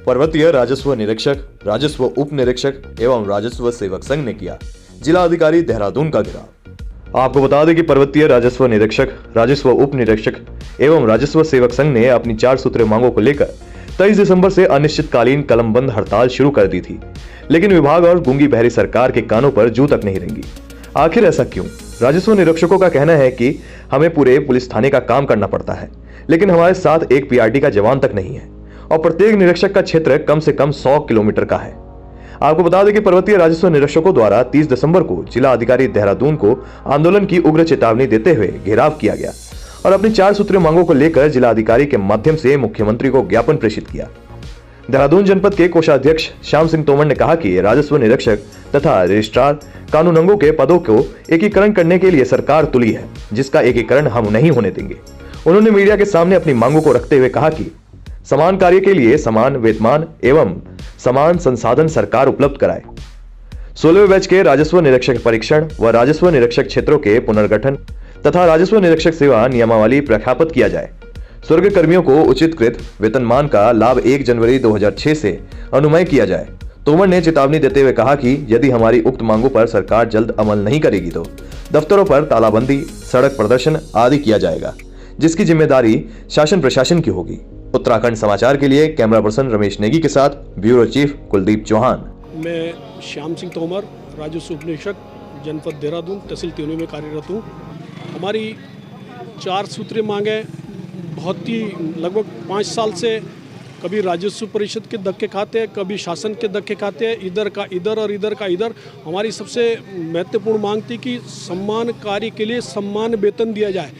पर्वतीय राजस्व निरीक्षक, राजस्व उप निरीक्षक एवं राजस्व सेवक संघ ने किया जिला अधिकारी देहरादून का घेराव। आपको बता दें कि पर्वतीय राजस्व निरीक्षक, राजस्व उप निरीक्षक एवं राजस्व सेवक संघ ने अपनी 4 सूत्रीय मांगों को लेकर 23 दिसंबर से अनिश्चितकालीन कलमबंद हड़ताल शुरू कर दी थी, लेकिन विभाग और गूंगी बहरी सरकार के कानों पर जू तक नहीं रेंगी। आखिर ऐसा क्यों? राजस्व निरीक्षकों का कहना है कि हमें पूरे पुलिस थाने का काम करना पड़ता है, लेकिन हमारे साथ एक पीआरटी का जवान तक नहीं है और प्रत्येक निरीक्षक का क्षेत्र कम से कम 100 किलोमीटर का है। आपको बता दें कि पर्वतीय राजस्व निरीक्षकों द्वारा 30 दिसंबर को जिला अधिकारी देहरादून को आंदोलन की उग्र चेतावनी देते हुए घेराव किया गया और अपनी 4 सूत्रीय मांगों को लेकर जिला अधिकारी के माध्यम से मुख्यमंत्री को ज्ञापन प्रेषित किया। देहरादून जनपद के कोषाध्यक्ष श्याम सिंह तोमर ने कहा कि राजस्व निरीक्षक तथा रजिस्ट्रार कानून अंगों के पदों को एकीकरण करने के लिए सरकार तुली है, जिसका एकीकरण हम नहीं होने देंगे। उन्होंने मीडिया के सामने अपनी मांगों को रखते हुए कहा कि समान कार्य के लिए समान वेतन एवं समान संसाधन सरकार उपलब्ध कराए। 16वें बैच के राजस्व निरीक्षक परीक्षण व राजस्व निरीक्षक क्षेत्रों के पुनर्गठन तथा राजस्व निरीक्षक सेवा नियमावली प्रख्यापित किया जाए। स्वर्ग कर्मियों को उचितकृत वेतनमान का लाभ 1 जनवरी 2006 से अनुमय किया जाए। तोमर ने चेतावनी देते हुए कहा कि यदि हमारी उक्त मांगों पर सरकार जल्द अमल नहीं करेगी तो दफ्तरों पर तालाबंदी, सड़क प्रदर्शन आदि किया जाएगा, जिसकी जिम्मेदारी शासन प्रशासन की होगी। उत्तराखंड समाचार के लिए कैमरा पर्सन रमेश नेगी के साथ ब्यूरो चीफ कुलदीप चौहान। मैं श्याम सिंह तोमर, राजस्व उप निरीक्षक, जनपद देहरादून, तहसील तिवनी में कार्यरत हूँ। हमारी 4 सूत्रीय मांगें बहुत ही लगभग 5 साल से कभी राजस्व परिषद के धक्के खाते हैं, कभी शासन के धक्के खाते हैं, इधर का इधर और इधर का इधर। हमारी सबसे महत्वपूर्ण मांग थी कि सम्मान कार्य के लिए सम्मान वेतन दिया जाए।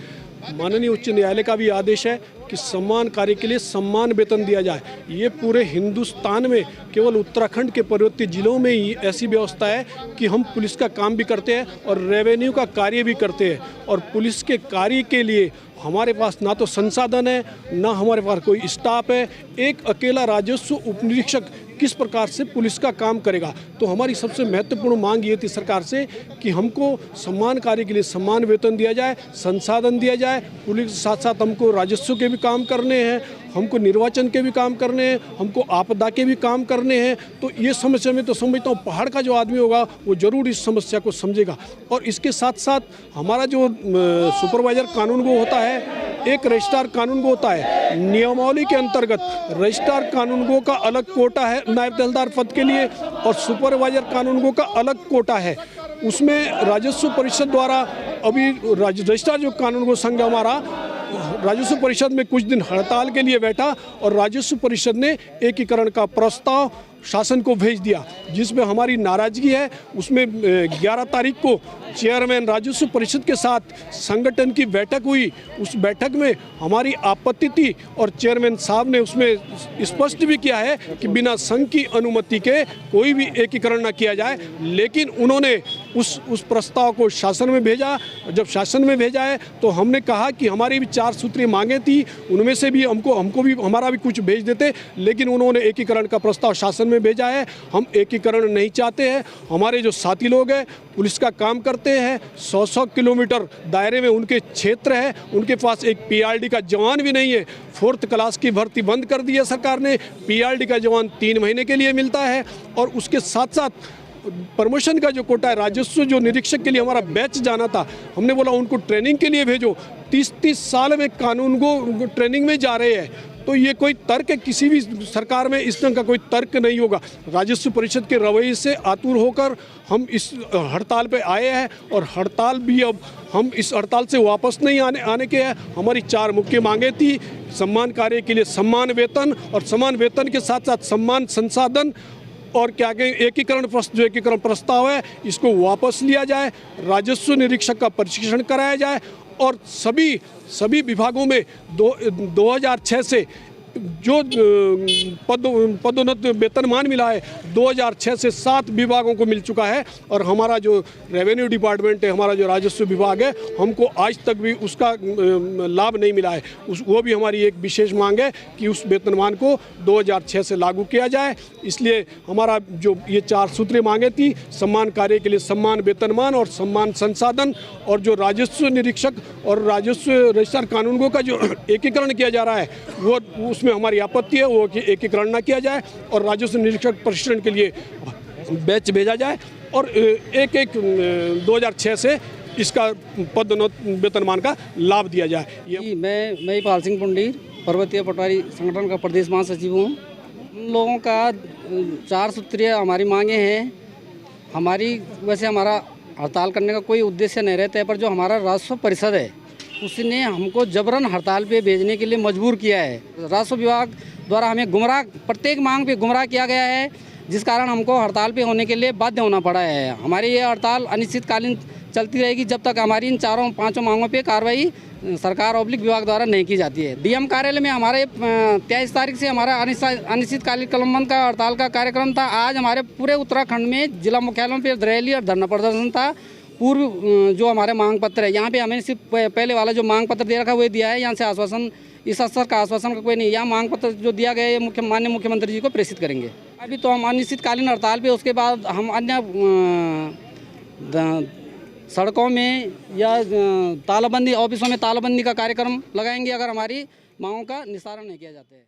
माननीय उच्च न्यायालय का भी आदेश है कि सम्मान कार्य के लिए सम्मान वेतन दिया जाए। ये पूरे हिंदुस्तान में केवल उत्तराखंड के पर्वतीय जिलों में ही ऐसी व्यवस्था है कि हम पुलिस का काम भी करते हैं और रेवेन्यू का कार्य भी करते हैं, और पुलिस के कार्य के लिए हमारे पास ना तो संसाधन है, ना हमारे पास कोई स्टाफ है। एक अकेला राजस्व उप निरीक्षक किस प्रकार से पुलिस का काम करेगा? तो हमारी सबसे महत्वपूर्ण मांग ये थी सरकार से कि हमको सम्मान कार्य के लिए सम्मान वेतन दिया जाए, संसाधन दिया जाए। पुलिस के साथ साथ हमको राजस्व के भी काम करने हैं, हमको निर्वाचन के भी काम करने हैं, हमको आपदा के भी काम करने हैं। तो ये समस्या में तो समझता हूँ पहाड़ का जो आदमी होगा वो जरूर इस समस्या को समझेगा। और इसके साथ साथ हमारा जो सुपरवाइजर कानून गो होता है, एक रजिस्ट्रार कानून गो होता है। नियमावली के अंतर्गत रजिस्ट्रार कानून गो का अलग कोटा है नायब तहसीलदार पद के लिए, और सुपरवाइजर कानून गो का अलग कोटा है। उसमें राजस्व परिषद द्वारा अभी रजिस्ट्रार जो कानून गो संघ हमारा राजस्व परिषद में कुछ दिन हड़ताल के लिए बैठा और राजस्व परिषद ने एकीकरण का प्रस्ताव शासन को भेज दिया, जिसमें हमारी नाराजगी है। उसमें 11 तारीख को चेयरमैन राजस्व परिषद के साथ संगठन की बैठक हुई। उस बैठक में हमारी आपत्ति थी और चेयरमैन साहब ने उसमें स्पष्ट भी किया है कि बिना संघ की अनुमति के कोई भी एकीकरण न किया जाए। लेकिन उन्होंने उस प्रस्ताव को शासन में भेजा। जब शासन में भेजा है तो हमने कहा कि हमारी भी 4 सूत्रीय मांगें थी, उनमें से भी हमको भी हमारा भी कुछ भेज देते, लेकिन उन्होंने एकीकरण का प्रस्ताव शासन में भेजा है। हम एकीकरण नहीं चाहते हैं। हमारे जो साथी लोग हैं पुलिस का काम करते हैं, 100 किलोमीटर दायरे में उनके क्षेत्र है, उनके पास एक पीआरडी का जवान भी नहीं है। 4th क्लास की भर्ती बंद कर दी है सरकार ने। पीआरडी का जवान 3 महीने के लिए मिलता है, और उसके साथ साथ प्रमोशन का जो कोटा है, राजस्व जो निरीक्षक के लिए हमारा बैच जाना था, हमने बोला उनको ट्रेनिंग के लिए भेजो। 30 साल में कानून को ट्रेनिंग में जा रहे हैं। तो ये कोई तर्क है, किसी भी सरकार में इस तरह का कोई तर्क नहीं होगा। राजस्व परिषद के रवैये से आतुर होकर हम इस हड़ताल पे आए हैं, और हड़ताल भी अब हम इस हड़ताल से वापस नहीं आने के हैं। हमारी 4 मुख्य मांगें थी। सम्मान कार्य के लिए सम्मान वेतन, और समान वेतन के साथ साथ सम्मान संसाधन, और क्या कहें एकीकरण प्रस्ताव है इसको वापस लिया जाए। राजस्व निरीक्षक का प्रशिक्षण कराया जाए, और सभी विभागों में 2006 से जो पदोन्नत वेतनमान मिला है 2006 से 7 विभागों को मिल चुका है। और हमारा जो रेवेन्यू डिपार्टमेंट है, हमारा जो राजस्व विभाग है, हमको आज तक भी उसका लाभ नहीं मिला है। वो भी हमारी एक विशेष मांग है कि उस वेतनमान को 2006 से लागू किया जाए। इसलिए हमारा जो ये 4 सूत्रीय मांगे थी, सम्मान कार्य के लिए सम्मान वेतनमान और सम्मान संसाधन, और जो राजस्व निरीक्षक और राजस्व रजिस्ट्रार कानूनगो का जो एकीकरण किया जा रहा है वो उसमें जिसमें हमारी आपत्ति है वो कि एकीकरण न किया जाए और राजस्व निरीक्षक प्रशिक्षण के लिए बैच भेजा जाए और 1/1/2006 से इसका पदोन्नत वेतनमान का लाभ दिया जाए। जी, मैं पाल सिंह पुंडीर पर्वतीय पटवारी संगठन का प्रदेश महासचिव हूँ। हम लोगों का 4 सूत्रीय हमारी मांगे हैं। वैसे हमारा हड़ताल करने का कोई उद्देश्य नहीं रहता है, पर जो हमारा राजस्व परिषद है उसने हमको जबरन हड़ताल पे भेजने के लिए मजबूर किया है। राजस्व विभाग द्वारा हमें प्रत्येक मांग पे गुमराह किया गया है, जिस कारण हमको हड़ताल पे होने के लिए बाध्य होना पड़ा है। हमारी ये हड़ताल अनिश्चितकालीन चलती रहेगी जब तक हमारी इन 4-5 मांगों पे कार्रवाई सरकार ऑब्लिक विभाग द्वारा नहीं की जाती है। डीएम कार्यालय में हमारे 23 तारीख से हमारा अनिश्चितकालीन कलमबंद का हड़ताल का कार्यक्रम था। आज हमारे पूरे उत्तराखंड में जिला मुख्यालयों पर रैली और धरना प्रदर्शन था। पूर्व जो हमारे मांग पत्र है, यहाँ पे हमें सिर्फ पहले वाला जो मांग पत्र दे रखा है वो दिया है। यहाँ से आश्वासन, इस स्तर का आश्वासन का कोई नहीं। यहाँ मांग पत्र जो दिया गया है ये माननीय मुख्यमंत्री जी को प्रेषित करेंगे। अभी तो हम अनिश्चितकालीन हड़ताल पे, उसके बाद हम अन्य सड़कों में या तालाबंदी, ऑफिसों में तालाबंदी का कार्यक्रम लगाएंगे अगर हमारी मांगों का निस्तारण नहीं किया जाता है।